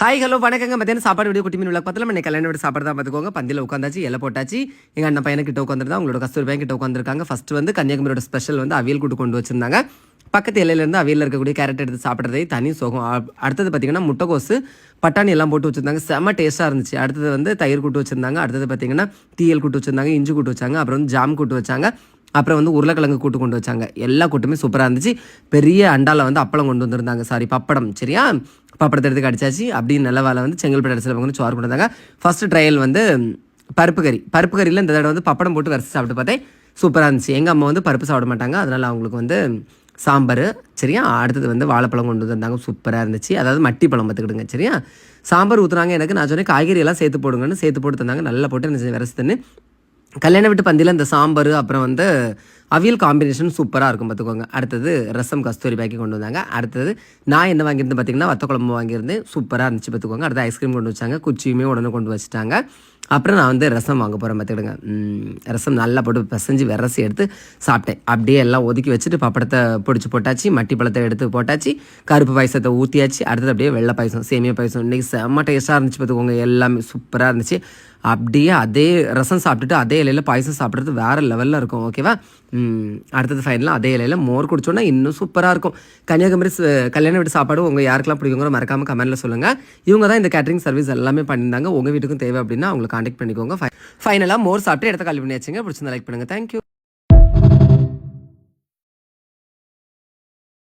Hi hello வணக்கங்க. மத்தியானம் சாப்பாடு வீடியோ குட்டி மீன் உள்ள பத்தில இன்னைக்கு கல்யாண வீடு சாப்பாடு தான் பார்த்துக்கோங்க. பந்தியில் உட்காந்தாச்சு, இலை போட்டாச்சு. எங்கள் அண்ணன் பையனுக்கிட்ட உட்காந்துருந்தா அவங்களோட கஸ்தூரி பையன் கிட்ட உட்காந்துருக்காங்க. ஃபர்ஸ்ட் வந்து கன்னியாகுமரியோட ஸ்பெஷல் வந்து அவியல் கூட்டு கொண்டு வச்சிருந்தாங்க. பக்கத்து இலையிலேருந்து அவியலில் இருக்கக்கூடிய கேரட் எடுத்து சாப்பிட்றதே தனி சோகம். அடுத்தது பார்த்தீங்கன்னா முட்டைக்கோசு பட்டாணி எல்லாம் போட்டு வச்சுருந்தாங்க, செம்ம டேஸ்ட்டாக இருந்துச்சு. அடுத்தது வந்து தயிர் கூட்டு வச்சுருந்தாங்க. அடுத்தது பார்த்தீங்கன்னா தீயல் கூட்டு வச்சுருந்தாங்க, இஞ்சி கூட்டு வச்சாங்க, அப்புறம் வந்து ஜாம் கூட்டு வச்சாங்க, அப்புறம் வந்து உருளைக்கிழங்கு கூட்டு கொண்டு வச்சாங்க. எல்லா கூட்டுமே சூப்பராக இருந்துச்சு. பெரிய அண்டாவில் வந்து அப்பளம் கொண்டு வந்திருந்தாங்க, சாரி பப்படம், சரியா பப்படத்தை எடுத்து கடிச்சாச்சு. அப்படின்னு நல்ல வேலை வந்து செங்கல்பட்டு அடிச்சில் வந்து சோறு கொண்டு வந்தாங்க. ஃபஸ்ட்டு ட்ரையல் வந்து பருப்பு கறியில் இந்த தடவை வந்து பப்படம் போட்டு வரிசை சாப்பிட்டு பார்த்தேன், சூப்பராக இருந்துச்சு. எங்கள் அம்மா வந்து பருப்பு சாப்பிட மாட்டாங்க, அதனால் அவங்களுக்கு வந்து சாம்பார், சரியா. அடுத்தது வந்து வாழைப்பழம் கொண்டு வந்திருந்தாங்க, சூப்பராக இருந்துச்சு. அதாவது மட்டி பழம் பார்த்துக்கிடுங்க, சரியா. சாம்பார் ஊற்றுனாங்க எனக்கு, நான் சொன்னேன் காய்கறி எல்லாம் சேர்த்து போடுங்கன்னு, சேர்த்து போட்டு தந்தாங்க. நல்லா போட்டு என்ன விரசி தண்ணு கல்யாண வீட்டு பந்தியில் இந்த சாம்பார் அப்புறம் வந்து அவியல் காம்பினேஷன் சூப்பராக இருக்கும் பார்த்துக்கோங்க. அடுத்தது ரசம் கஸ்தூரி பாக்கி கொண்டு வந்தாங்க. அடுத்தது நான் என்ன வாங்கியிருந்தேன் பார்த்தீங்கன்னா வத்த குழம்பு வாங்கியிருந்தேன், சூப்பராக இருந்துச்சு பார்த்துக்கோங்க. அடுத்து ஐஸ்கிரீம் கொண்டு வச்சாங்க, குச்சியுமே உடனே கொண்டு வச்சுட்டாங்க. அப்புறம் நான் வந்து ரசம் வாங்க போகிறேன் பார்த்துக்கிடுங்க. ரசம் நல்லா போட்டு பிசைஞ்சு விரசி எடுத்து சாப்பிட்டேன். அப்படியே எல்லாம் ஒதுக்கி வச்சுட்டு பப்படத்தை பிடிச்சி போட்டாச்சு, மட்டி பழத்தை எடுத்து போட்டாச்சு, கருப்பு பாயசத்தை ஊற்றியாச்சு. அடுத்தது அப்படியே வெள்ளை பாயசம், சேமியா பாயசம். இன்றைக்கி செம்ம டேஸ்ட்டாக இருந்துச்சு பார்த்துக்கோங்க, எல்லாமே சூப்பராக இருந்துச்சு. அப்படியே அதே ரசம் சாப்பிட்டுட்டு அதே இலையில் பாயசம் சாப்பிட்றது வேறு லெவலில் இருக்கும், ஓகேவா. அடுத்தது ஃபைனலாக அதே இலையில் மோர் குடிச்சோன்னா இன்னும் சூப்பராக இருக்கும். கன்னியாகுமரி கல்யாண வீட்டு சாப்பாடு உங்கள் யாருக்கெல்லாம் பிடிக்குங்கிற மறக்காமல் கமெண்ட்டில் சொல்லுங்கள். இவங்க தான் இந்த கேட்டரிங் சர்வீஸ் எல்லாமே பண்ணியிருந்தாங்க. உங்கள் வீட்டுக்கும் தேவை அப்படின்னா அவங்களை கான்டாக்ட் பண்ணிக்கோங்க. ஃபைனலாக மோர் சாப்பிட்டு இடத்த காலி பண்ணியாச்சுங்க. பிடிச்சிருந்தா லைக் பண்ணுங்கள். தேங்க்யூ.